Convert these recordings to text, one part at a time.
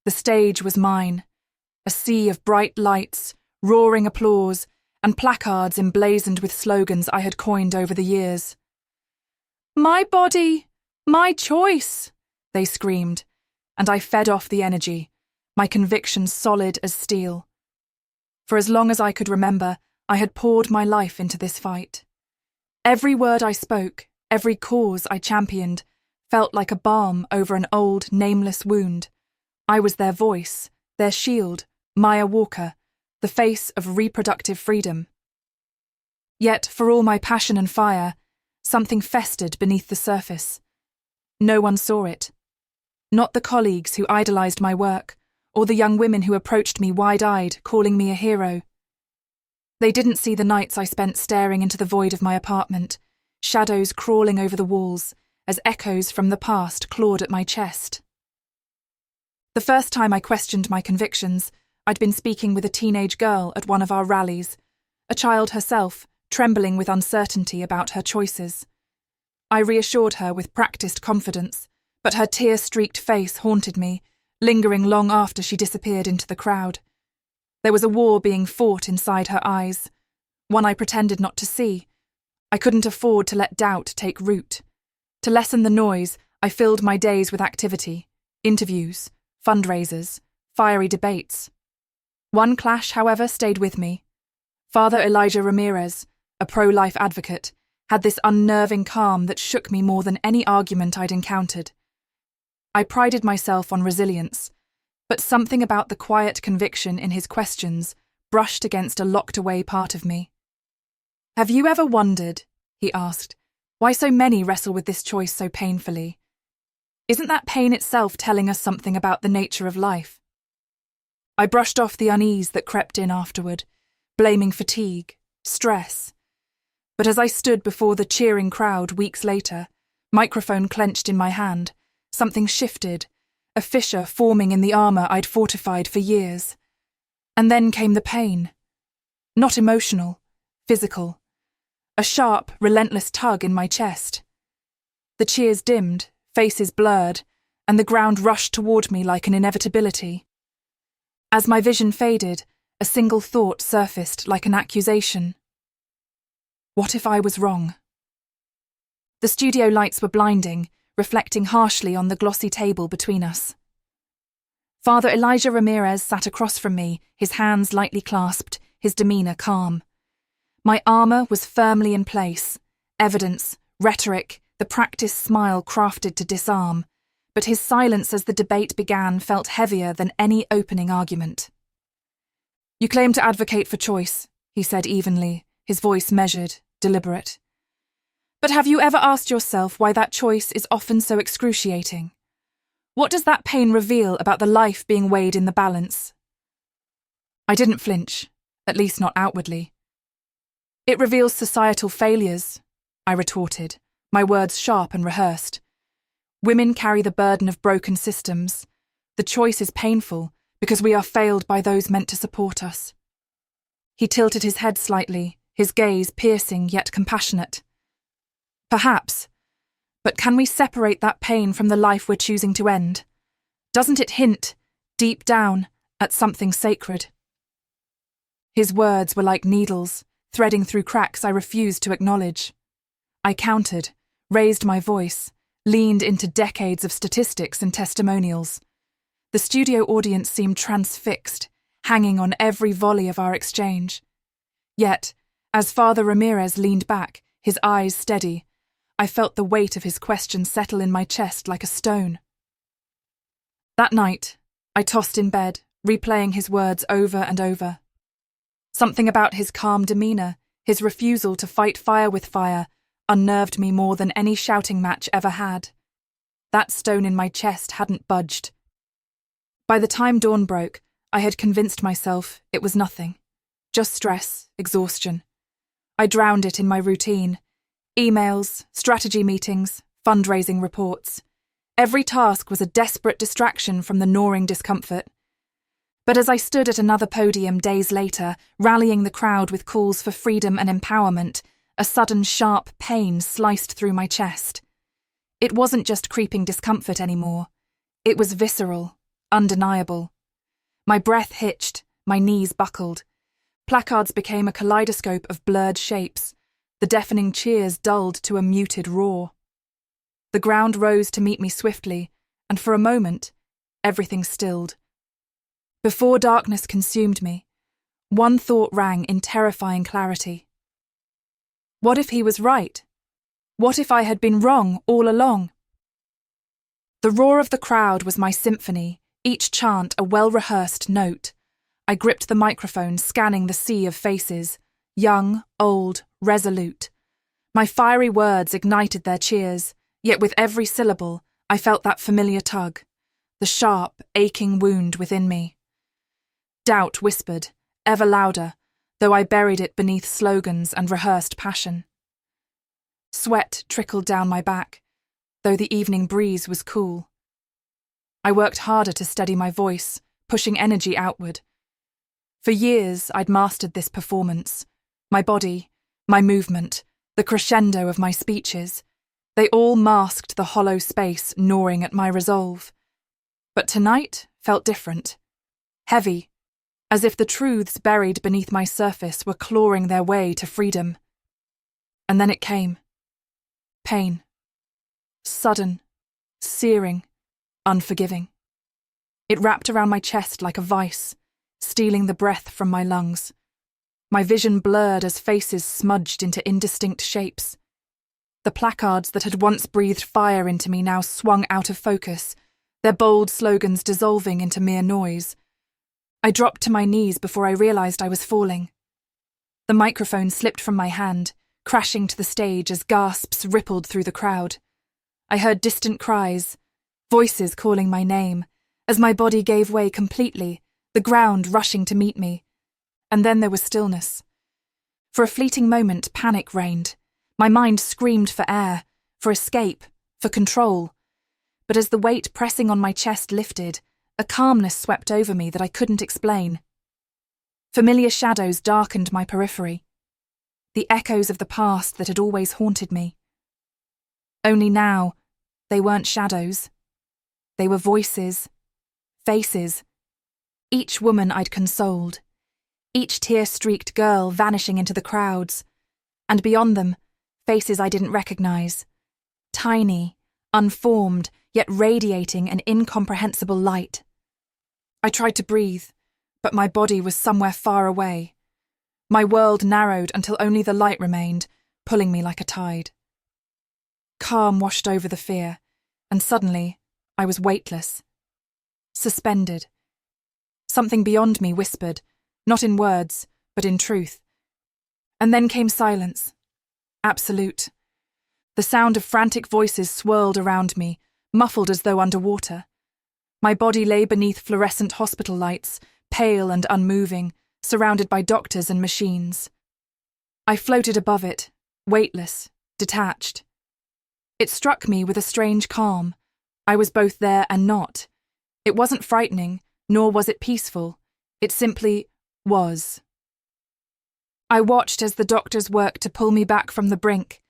The stage was mine. A sea of bright lights, roaring applause, and placards emblazoned with slogans I had coined over the years. "My body! My choice!" they screamed, and I fed off the energy, my convictions solid as steel. For as long as I could remember, I had poured my life into this fight. Every word I spoke, every cause I championed, felt like a balm over an old, nameless wound. I was their voice, their shield, Maya Walker, the face of reproductive freedom. Yet, for all my passion and fire, something festered beneath the surface. No one saw it. Not the colleagues who idolized my work, or the young women who approached me wide-eyed, calling me a hero. They didn't see the nights I spent staring into the void of my apartment, shadows crawling over the walls, as echoes from the past clawed at my chest. The first time I questioned my convictions, I'd been speaking with a teenage girl at one of our rallies, a child herself, trembling with uncertainty about her choices. I reassured her with practiced confidence, but her tear-streaked face haunted me, lingering long after she disappeared into the crowd. There was a war being fought inside her eyes, one I pretended not to see. I couldn't afford to let doubt take root. To lessen the noise, I filled my days with activity, interviews, fundraisers, fiery debates. One clash, however, stayed with me. Father Elijah Ramirez, a pro-life advocate, had this unnerving calm that shook me more than any argument I'd encountered. I prided myself on resilience, but something about the quiet conviction in his questions brushed against a locked-away part of me. "Have you ever wondered," he asked, "why so many wrestle with this choice so painfully? Isn't that pain itself telling us something about the nature of life?" I brushed off the unease that crept in afterward, blaming fatigue, stress. But as I stood before the cheering crowd weeks later, microphone clenched in my hand, something shifted, a fissure forming in the armor I'd fortified for years. And then came the pain. Not emotional, physical. A sharp, relentless tug in my chest. The cheers dimmed, faces blurred, and the ground rushed toward me like an inevitability. As my vision faded, a single thought surfaced like an accusation. What if I was wrong? The studio lights were blinding, reflecting harshly on the glossy table between us. Father Elijah Ramirez sat across from me, his hands lightly clasped, his demeanor calm. My armor was firmly in place, evidence, rhetoric, the practiced smile crafted to disarm, but his silence as the debate began felt heavier than any opening argument. "You claim to advocate for choice," he said evenly, his voice measured, deliberate. "But have you ever asked yourself why that choice is often so excruciating? What does that pain reveal about the life being weighed in the balance?" I didn't flinch, at least not outwardly. "It reveals societal failures," I retorted, my words sharp and rehearsed. "Women carry the burden of broken systems. The choice is painful because we are failed by those meant to support us." He tilted his head slightly, his gaze piercing yet compassionate. "Perhaps. But can we separate that pain from the life we're choosing to end? Doesn't it hint, deep down, at something sacred?" His words were like needles, threading through cracks I refused to acknowledge. I countered, raised my voice, leaned into decades of statistics and testimonials. The studio audience seemed transfixed, hanging on every volley of our exchange. Yet, as Father Ramirez leaned back, his eyes steady, I felt the weight of his question settle in my chest like a stone. That night, I tossed in bed, replaying his words over and over. Something about his calm demeanor, his refusal to fight fire with fire, unnerved me more than any shouting match ever had. That stone in my chest hadn't budged. By the time dawn broke, I had convinced myself it was nothing. Just stress, exhaustion. I drowned it in my routine. Emails, strategy meetings, fundraising reports. Every task was a desperate distraction from the gnawing discomfort. But as I stood at another podium days later, rallying the crowd with calls for freedom and empowerment, a sudden sharp pain sliced through my chest. It wasn't just creeping discomfort anymore. It was visceral, undeniable. My breath hitched, my knees buckled. Placards became a kaleidoscope of blurred shapes, the deafening cheers dulled to a muted roar. The ground rose to meet me swiftly, and for a moment, everything stilled. Before darkness consumed me, one thought rang in terrifying clarity. What if he was right? What if I had been wrong all along? The roar of the crowd was my symphony, each chant a well-rehearsed note. I gripped the microphone, scanning the sea of faces, young, old, resolute. My fiery words ignited their cheers, yet with every syllable, I felt that familiar tug, the sharp, aching wound within me. Doubt whispered, ever louder, though I buried it beneath slogans and rehearsed passion. Sweat trickled down my back, though the evening breeze was cool. I worked harder to steady my voice, pushing energy outward. For years, I'd mastered this performance. My body, my movement, the crescendo of my speeches, they all masked the hollow space gnawing at my resolve. But tonight felt different. Heavy, as if the truths buried beneath my surface were clawing their way to freedom. And then it came. Pain. Sudden, searing, unforgiving. It wrapped around my chest like a vice, stealing the breath from my lungs. My vision blurred as faces smudged into indistinct shapes. The placards that had once breathed fire into me now swung out of focus, their bold slogans dissolving into mere noise. I dropped to my knees before I realized I was falling. The microphone slipped from my hand, crashing to the stage as gasps rippled through the crowd. I heard distant cries, voices calling my name, as my body gave way completely, the ground rushing to meet me. And then there was stillness. For a fleeting moment, panic reigned. My mind screamed for air, for escape, for control. But as the weight pressing on my chest lifted, a calmness swept over me that I couldn't explain. Familiar shadows darkened my periphery, the echoes of the past that had always haunted me. Only now, they weren't shadows. They were voices, faces. Each woman I'd consoled, each tear-streaked girl vanishing into the crowds, and beyond them, faces I didn't recognize. Tiny, unformed, yet radiating an incomprehensible light. I tried to breathe, but my body was somewhere far away. My world narrowed until only the light remained, pulling me like a tide. Calm washed over the fear, and suddenly I was weightless. Suspended. Something beyond me whispered, not in words, but in truth. And then came silence. Absolute. The sound of frantic voices swirled around me, muffled as though underwater. My body lay beneath fluorescent hospital lights, pale and unmoving, surrounded by doctors and machines. I floated above it, weightless, detached. It struck me with a strange calm. I was both there and not. It wasn't frightening, nor was it peaceful. It simply was. I watched as the doctors worked to pull me back from the brink,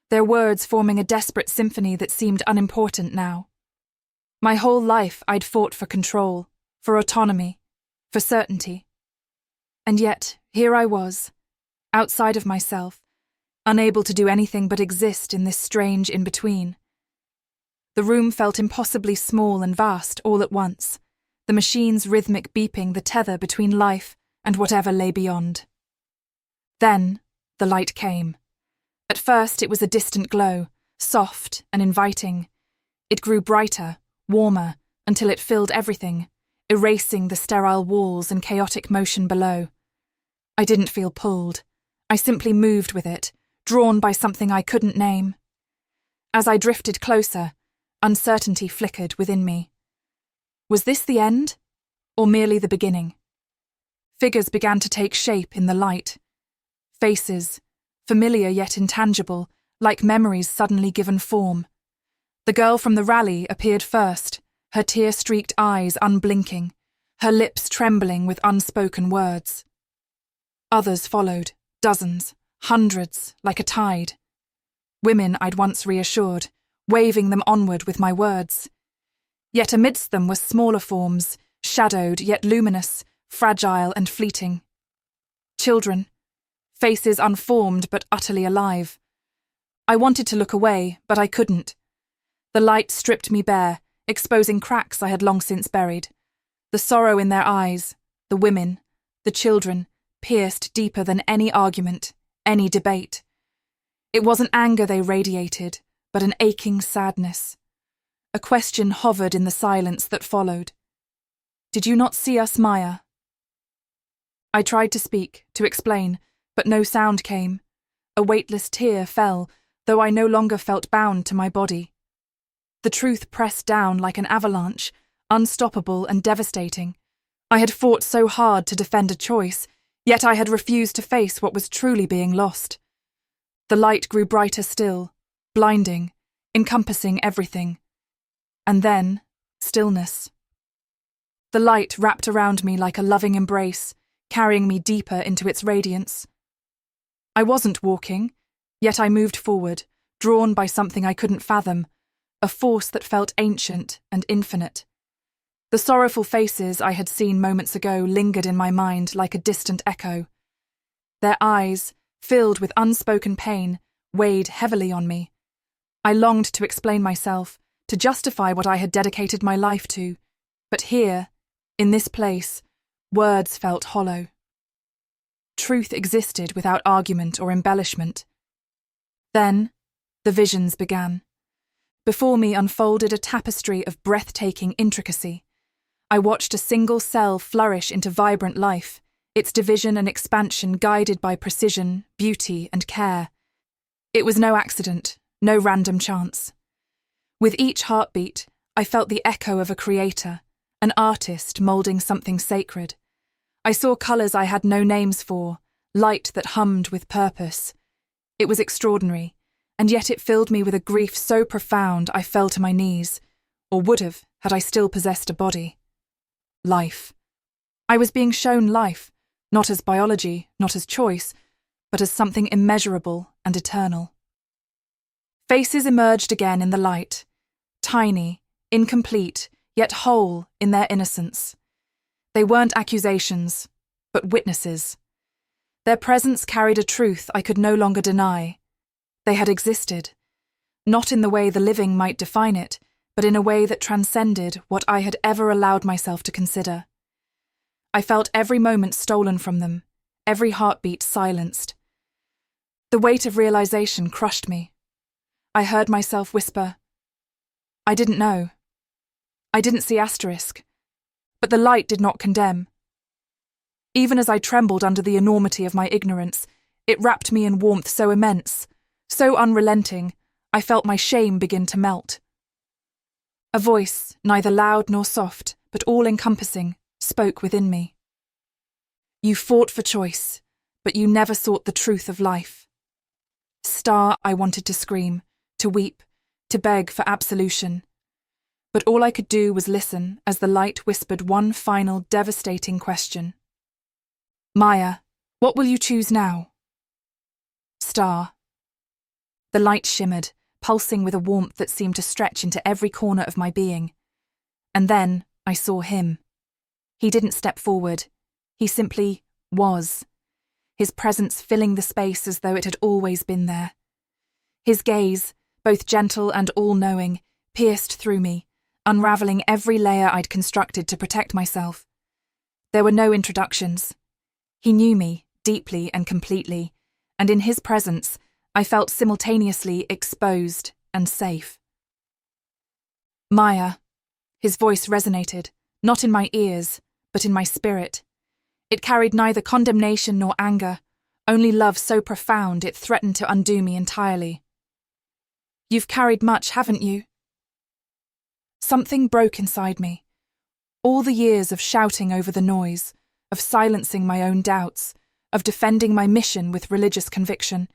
their words forming a desperate symphony that seemed unimportant now. My whole life I'd fought for control, for autonomy, for certainty. And yet, here I was, outside of myself, unable to do anything but exist in this strange in-between. The room felt impossibly small and vast all at once, the machine's rhythmic beeping the tether between life and whatever lay beyond. Then, the light came. At first it was a distant glow, soft and inviting. It grew brighter, warmer, until it filled everything, erasing the sterile walls and chaotic motion below. I didn't feel pulled. I simply moved with it, drawn by something I couldn't name. As I drifted closer, uncertainty flickered within me. Was this the end, or merely the beginning? Figures began to take shape in the light. Faces, familiar yet intangible, like memories suddenly given form. The girl from the rally appeared first, her tear-streaked eyes unblinking, her lips trembling with unspoken words. Others followed, dozens, hundreds, like a tide. Women I'd once reassured, waving them onward with my words. Yet amidst them were smaller forms, shadowed yet luminous, fragile and fleeting. Children, faces unformed but utterly alive. I wanted to look away, but I couldn't. The light stripped me bare, exposing cracks I had long since buried. The sorrow in their eyes, the women, the children, pierced deeper than any argument, any debate. It wasn't anger they radiated, but an aching sadness. A question hovered in the silence that followed. "Did you not see us, Maya?" I tried to speak, to explain, but no sound came. A weightless tear fell, though I no longer felt bound to my body. The truth pressed down like an avalanche, unstoppable and devastating. I had fought so hard to defend a choice, yet I had refused to face what was truly being lost. The light grew brighter still, blinding, encompassing everything. And then, stillness. The light wrapped around me like a loving embrace, carrying me deeper into its radiance. I wasn't walking, yet I moved forward, drawn by something I couldn't fathom, a force that felt ancient and infinite. The sorrowful faces I had seen moments ago lingered in my mind like a distant echo. Their eyes, filled with unspoken pain, weighed heavily on me. I longed to explain myself, to justify what I had dedicated my life to, but here, in this place, words felt hollow. Truth existed without argument or embellishment. Then, the visions began. Before me unfolded a tapestry of breathtaking intricacy. I watched a single cell flourish into vibrant life, its division and expansion guided by precision, beauty, and care. It was no accident, no random chance. With each heartbeat, I felt the echo of a creator, an artist moulding something sacred. I saw colours I had no names for, light that hummed with purpose. It was extraordinary, and yet it filled me with a grief so profound I fell to my knees, or would have had I still possessed a body. Life. I was being shown life, not as biology, not as choice, but as something immeasurable and eternal. Faces emerged again in the light, tiny, incomplete, yet whole in their innocence. They weren't accusations, but witnesses. Their presence carried a truth I could no longer deny. They had existed, not in the way the living might define it, but in a way that transcended what I had ever allowed myself to consider. I felt every moment stolen from them, every heartbeat silenced. The weight of realization crushed me. I heard myself whisper, "I didn't know. I didn't see asterisk." But the light did not condemn. Even as I trembled under the enormity of my ignorance, it wrapped me in warmth so immense, so unrelenting, I felt my shame begin to melt. A voice, neither loud nor soft, but all-encompassing, spoke within me. "You fought for choice, but you never sought the truth of life." Star, I wanted to scream, to weep, to beg for absolution. But all I could do was listen as the light whispered one final devastating question. "Maya, what will you choose now?" Star. The light shimmered, pulsing with a warmth that seemed to stretch into every corner of my being. And then I saw him. He didn't step forward. He simply was. His presence filling the space as though it had always been there. His gaze, both gentle and all-knowing, pierced through me, unravelling every layer I'd constructed to protect myself. There were no introductions. He knew me, deeply and completely, and in his presence, I felt simultaneously exposed and safe. "Maya," his voice resonated, not in my ears, but in my spirit. It carried neither condemnation nor anger, only love so profound it threatened to undo me entirely. "You've carried much, haven't you?" Something broke inside me. All the years of shouting over the noise, of silencing my own doubts, of defending my mission with religious conviction,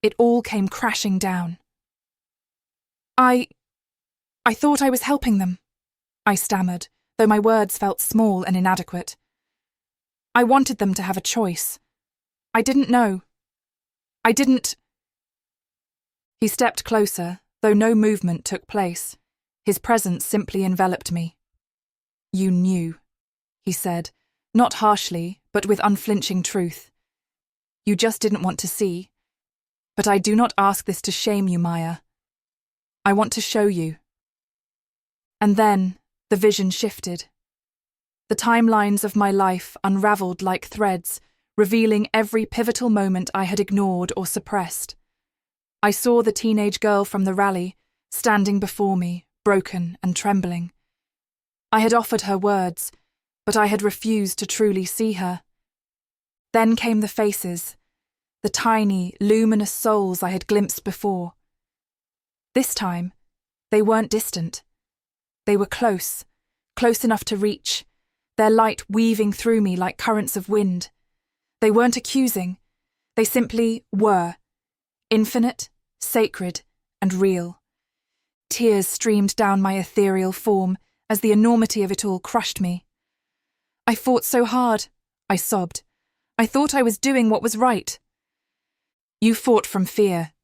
it all came crashing down. I thought I was helping them," I stammered, though my words felt small and inadequate. "I wanted them to have a choice. I didn't know. I didn't—" He stepped closer, though no movement took place. His presence simply enveloped me. "You knew," he said, not harshly, but with unflinching truth. "You just didn't want to see. But I do not ask this to shame you, Maya. I want to show you." And then the vision shifted. The timelines of my life unraveled like threads, revealing every pivotal moment I had ignored or suppressed. I saw the teenage girl from the rally, standing before me, broken and trembling. I had offered her words, but I had refused to truly see her. Then came the faces, the tiny, luminous souls I had glimpsed before. This time, they weren't distant. They were close, close enough to reach, their light weaving through me like currents of wind. They weren't accusing, they simply were, infinite, sacred, and real. Tears streamed down my ethereal form as the enormity of it all crushed me. "I fought so hard," I sobbed. "I thought I was doing what was right." "You fought from fear,"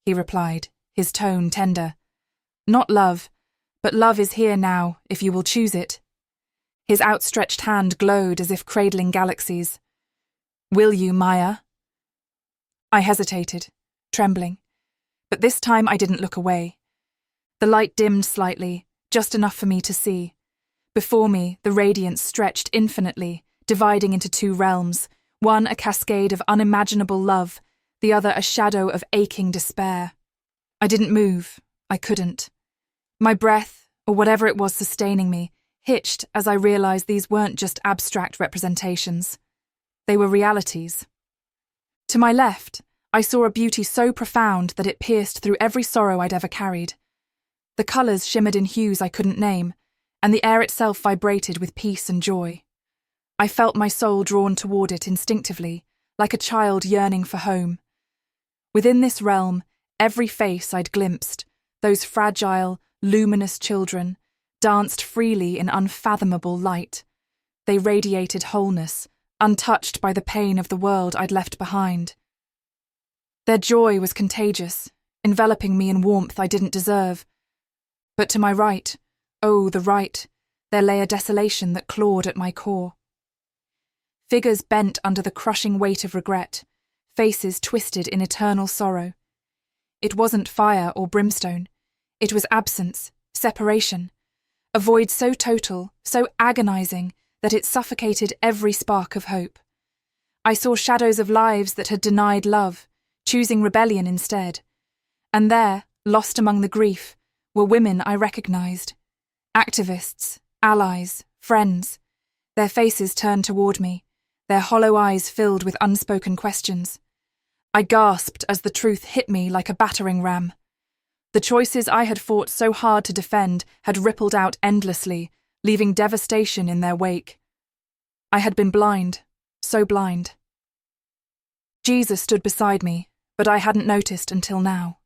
he replied, his tone tender. "Not love, but love is here now, if you will choose it." His outstretched hand glowed as if cradling galaxies. "Will you, Maya?" I hesitated, trembling, but this time I didn't look away. The light dimmed slightly, just enough for me to see. Before me, the radiance stretched infinitely, dividing into two realms, one a cascade of unimaginable love, the other a shadow of aching despair. I didn't move. I couldn't. My breath, or whatever it was sustaining me, hitched as I realized these weren't just abstract representations. They were realities. To my left, I saw a beauty so profound that it pierced through every sorrow I'd ever carried. The colours shimmered in hues I couldn't name, and the air itself vibrated with peace and joy. I felt my soul drawn toward it instinctively, like a child yearning for home. Within this realm, every face I'd glimpsed, those fragile, luminous children, danced freely in unfathomable light. They radiated wholeness, untouched by the pain of the world I'd left behind. Their joy was contagious, enveloping me in warmth I didn't deserve. But to my right, oh, the right, there lay a desolation that clawed at my core. Figures bent under the crushing weight of regret, faces twisted in eternal sorrow. It wasn't fire or brimstone. It was absence, separation, a void so total, so agonizing, that it suffocated every spark of hope. I saw shadows of lives that had denied love, choosing rebellion instead. And there, lost among the grief, were women I recognized. Activists, allies, friends. Their faces turned toward me, their hollow eyes filled with unspoken questions. I gasped as the truth hit me like a battering ram. The choices I had fought so hard to defend had rippled out endlessly, leaving devastation in their wake. I had been blind, so blind. Jesus stood beside me, but I hadn't noticed until now.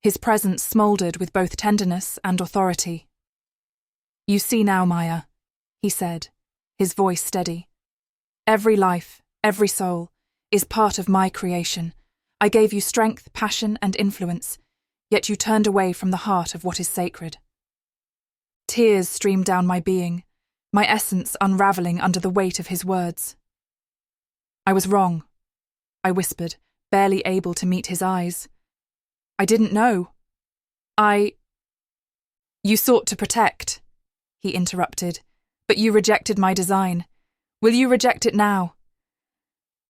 His presence smouldered with both tenderness and authority. "You see now, Maya," he said, his voice steady. "Every life, every soul, is part of my creation. I gave you strength, passion, and influence, yet you turned away from the heart of what is sacred." Tears streamed down my being, my essence unravelling under the weight of his words. "I was wrong," I whispered, barely able to meet his eyes. "I didn't know. You sought to protect," he interrupted, "but you rejected my design. Will you reject it now?"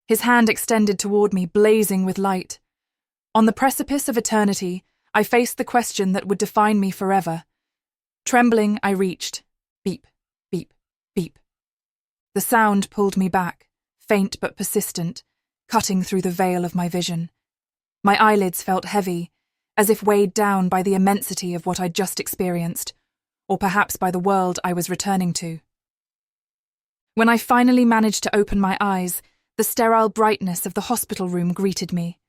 His hand extended toward me, blazing with light. On the precipice of eternity, I faced the question that would define me forever. Trembling, I reached. Beep, beep, beep. The sound pulled me back, faint but persistent, cutting through the veil of my vision. My eyelids felt heavy, as if weighed down by the immensity of what I'd just experienced, or perhaps by the world I was returning to. When I finally managed to open my eyes, the sterile brightness of the hospital room greeted me.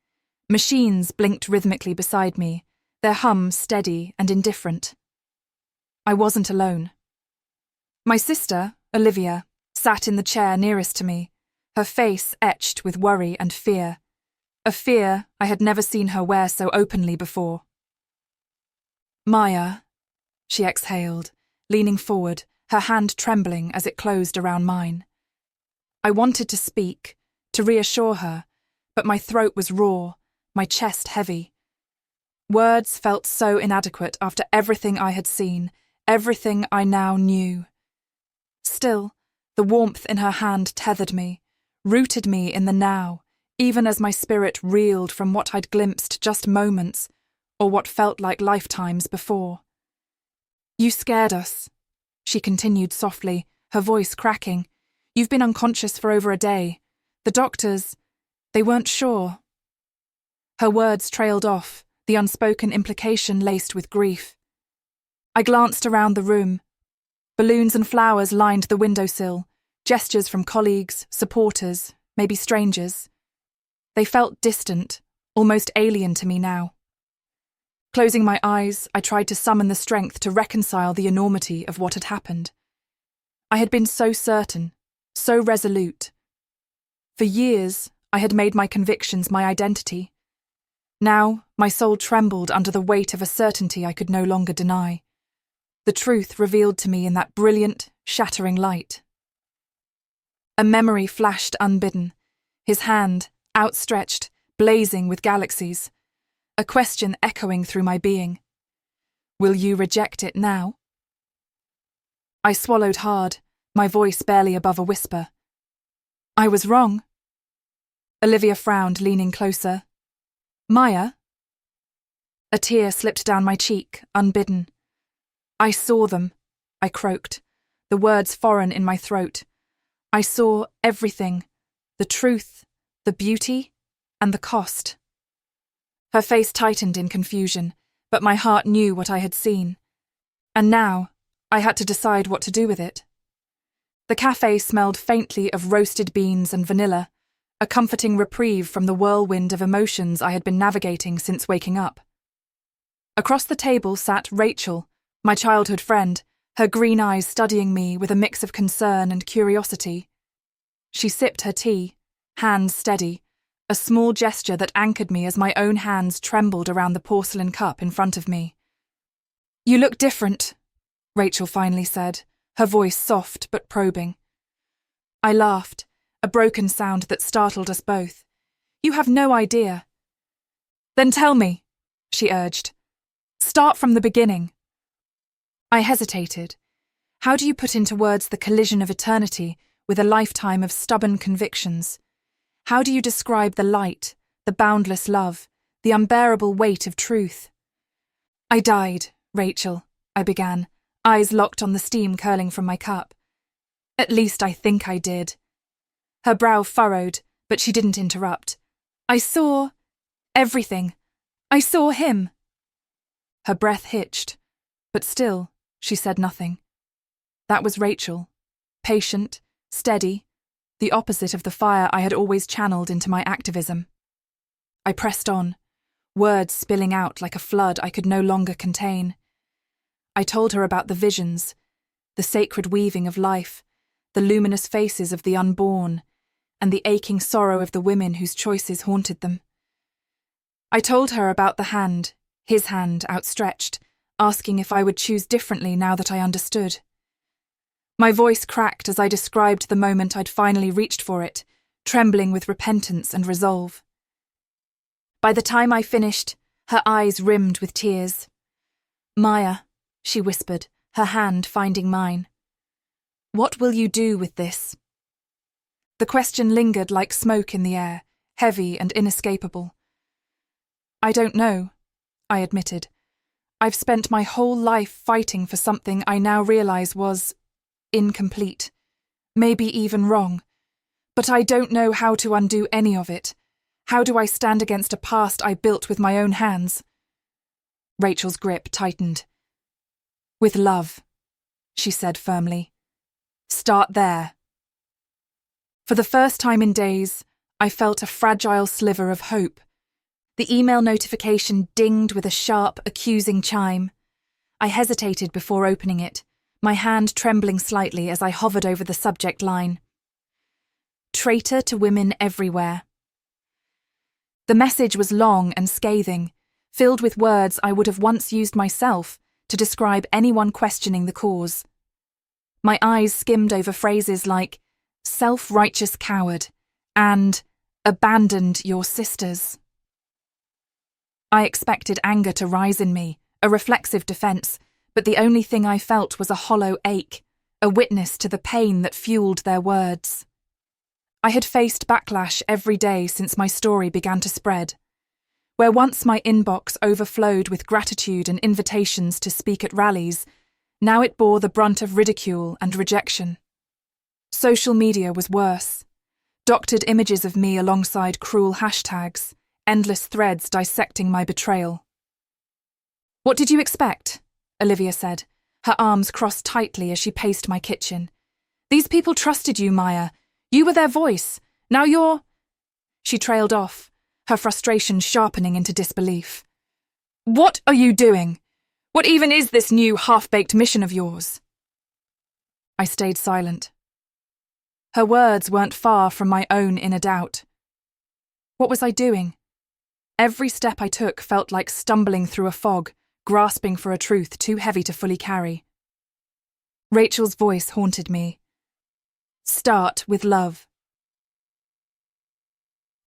Machines blinked rhythmically beside me, their hum steady and indifferent. I wasn't alone. My sister, Olivia, sat in the chair nearest to me, her face etched with worry and fear. A fear I had never seen her wear so openly before. "Maya," she exhaled, leaning forward, her hand trembling as it closed around mine. I wanted to speak, to reassure her, but my throat was raw, my chest heavy. Words felt so inadequate after everything I had seen, everything I now knew. Still, the warmth in her hand tethered me, rooted me in the now, even as my spirit reeled from what I'd glimpsed just moments, or what felt like lifetimes before. "You scared us," she continued softly, her voice cracking. "You've been unconscious for over a day. The doctors, they weren't sure." Her words trailed off, the unspoken implication laced with grief. I glanced around the room. Balloons and flowers lined the windowsill, gestures from colleagues, supporters, maybe strangers. They felt distant, almost alien to me now. Closing my eyes, I tried to summon the strength to reconcile the enormity of what had happened. I had been so certain, so resolute. For years, I had made my convictions my identity. Now, my soul trembled under the weight of a certainty I could no longer deny. The truth revealed to me in that brilliant, shattering light. A memory flashed unbidden, his hand, outstretched, blazing with galaxies. A question echoing through my being. "Will you reject it now?" I swallowed hard, my voice barely above a whisper. "I was wrong." Olivia frowned, leaning closer. "Maya?" A tear slipped down my cheek, unbidden. "I saw them," I croaked, the words foreign in my throat. "I saw everything, the truth, the beauty, and the cost." Her face tightened in confusion, but my heart knew what I had seen. And now, I had to decide what to do with it. The cafe smelled faintly of roasted beans and vanilla, a comforting reprieve from the whirlwind of emotions I had been navigating since waking up. Across the table sat Rachel, my childhood friend, her green eyes studying me with a mix of concern and curiosity. She sipped her tea, hands steady, a small gesture that anchored me as my own hands trembled around the porcelain cup in front of me. "You look different," Rachel finally said, her voice soft but probing. I laughed, a broken sound that startled us both. "You have no idea." "Then tell me," she urged. "Start from the beginning." I hesitated. How do you put into words the collision of eternity with a lifetime of stubborn convictions? How do you describe the light, the boundless love, the unbearable weight of truth? "I died, Rachel," I began, eyes locked on the steam curling from my cup. "At least I think I did." Her brow furrowed, but she didn't interrupt. "I saw everything. I saw him." Her breath hitched, but still, she said nothing. That was Rachel, patient, steady, the opposite of the fire I had always channeled into my activism. I pressed on, words spilling out like a flood I could no longer contain. I told her about the visions, the sacred weaving of life, the luminous faces of the unborn, and the aching sorrow of the women whose choices haunted them. I told her about the hand, his hand outstretched, asking if I would choose differently now that I understood. My voice cracked as I described the moment I'd finally reached for it, trembling with repentance and resolve. By the time I finished, her eyes rimmed with tears. "Maya," she whispered, her hand finding mine. "What will you do with this?" The question lingered like smoke in the air, heavy and inescapable. "I don't know," I admitted. "I've spent my whole life fighting for something I now realize was incomplete, maybe even wrong. But I don't know how to undo any of it. How do I stand against a past I built with my own hands?" Rachel's grip tightened. "With love," she said firmly. "Start there." For the first time in days, I felt a fragile sliver of hope. The email notification dinged with a sharp, accusing chime. I hesitated before opening it, my hand trembling slightly as I hovered over the subject line. "Traitor to women everywhere." The message was long and scathing, filled with words I would have once used myself, to describe anyone questioning the cause. My eyes skimmed over phrases like self-righteous coward and abandoned your sisters. I expected anger to rise in me, a reflexive defense, but the only thing I felt was a hollow ache, a witness to the pain that fueled their words. I had faced backlash every day since my story began to spread. Where once my inbox overflowed with gratitude and invitations to speak at rallies, now it bore the brunt of ridicule and rejection. Social media was worse. Doctored images of me alongside cruel hashtags, endless threads dissecting my betrayal. "What did you expect?" Olivia said, her arms crossed tightly as she paced my kitchen. "These people trusted you, Maya. You were their voice. Now you're—" She trailed off, her frustration sharpening into disbelief. "What are you doing? What even is this new half-baked mission of yours?" I stayed silent. Her words weren't far from my own inner doubt. What was I doing? Every step I took felt like stumbling through a fog, grasping for a truth too heavy to fully carry. Rachel's voice haunted me. "Start with love."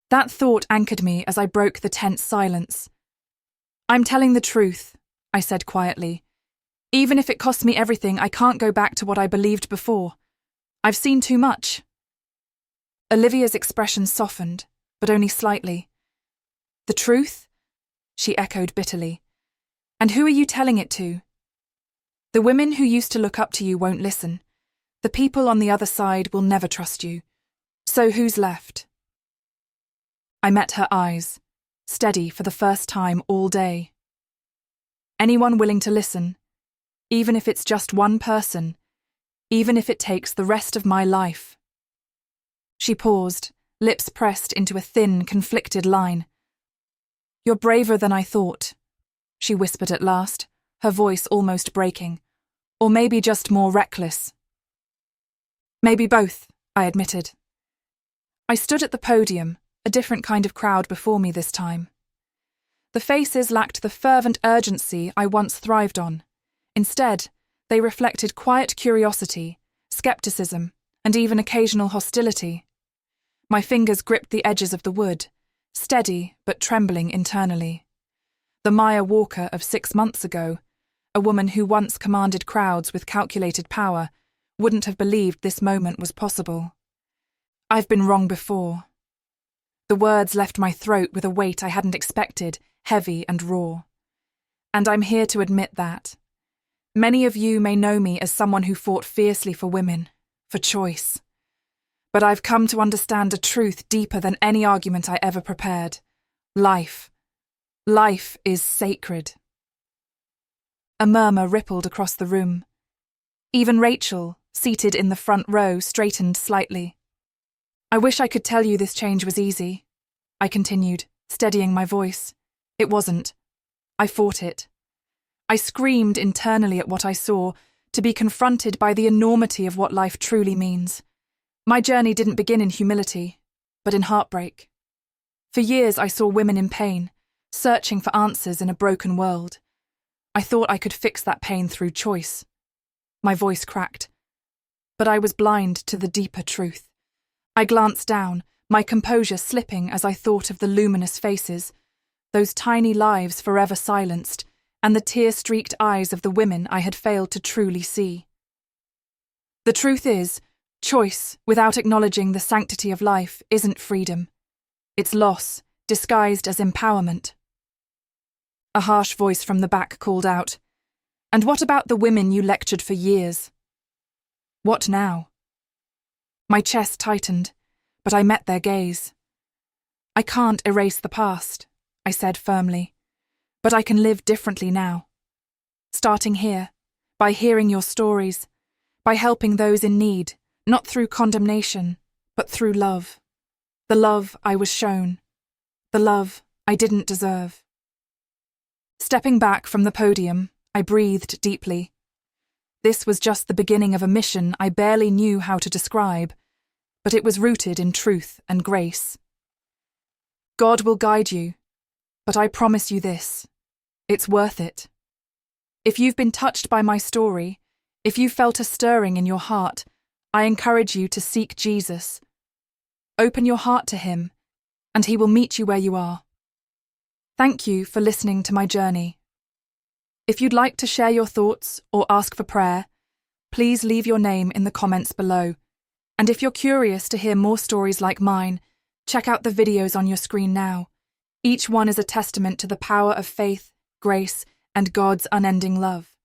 That thought anchored me as I broke the tense silence. "I'm telling the truth," I said quietly. "Even if it costs me everything, I can't go back to what I believed before. I've seen too much." Olivia's expression softened, but only slightly. "The truth?" she echoed bitterly. "And who are you telling it to? The women who used to look up to you won't listen. The people on the other side will never trust you. So who's left?" I met her eyes, steady for the first time all day. "Anyone willing to listen, even if it's just one person, even if it takes the rest of my life." She paused, lips pressed into a thin, conflicted line. "You're braver than I thought," she whispered at last, her voice almost breaking. "Or maybe just more reckless." "Maybe both," I admitted. I stood at the podium, a different kind of crowd before me this time. The faces lacked the fervent urgency I once thrived on. Instead, they reflected quiet curiosity, skepticism, and even occasional hostility. My fingers gripped the edges of the wood, steady but trembling internally. The Maya Walker of 6 months ago, a woman who once commanded crowds with calculated power, wouldn't have believed this moment was possible. I've been wrong before. The words left my throat with a weight I hadn't expected, heavy and raw. And I'm here to admit that. Many of you may know me as someone who fought fiercely for women, for choice. But I've come to understand a truth deeper than any argument I ever prepared. Life. Life is sacred. A murmur rippled across the room. Even Rachel, seated in the front row, straightened slightly. "I wish I could tell you this change was easy," I continued, steadying my voice. It wasn't. I fought it. I screamed internally at what I saw, to be confronted by the enormity of what life truly means. My journey didn't begin in humility, but in heartbreak. For years I saw women in pain, searching for answers in a broken world. I thought I could fix that pain through choice. My voice cracked. But I was blind to the deeper truth. I glanced down, my composure slipping as I thought of the luminous faces, those tiny lives forever silenced, and the tear-streaked eyes of the women I had failed to truly see. The truth is, choice, without acknowledging the sanctity of life, isn't freedom. It's loss, disguised as empowerment. A harsh voice from the back called out, "And what about the women you lectured for years?" What now? My chest tightened, but I met their gaze. "I can't erase the past," I said firmly, "but I can live differently now. Starting here, by hearing your stories, by helping those in need, not through condemnation, but through love. The love I was shown. The love I didn't deserve." Stepping back from the podium, I breathed deeply. This was just the beginning of a mission I barely knew how to describe, but it was rooted in truth and grace. God will guide you, but I promise you this, it's worth it. If you've been touched by my story, if you felt a stirring in your heart, I encourage you to seek Jesus. Open your heart to him, and he will meet you where you are. Thank you for listening to my journey. If you'd like to share your thoughts or ask for prayer, please leave your name in the comments below. And if you're curious to hear more stories like mine, check out the videos on your screen now. Each one is a testament to the power of faith, grace, and God's unending love.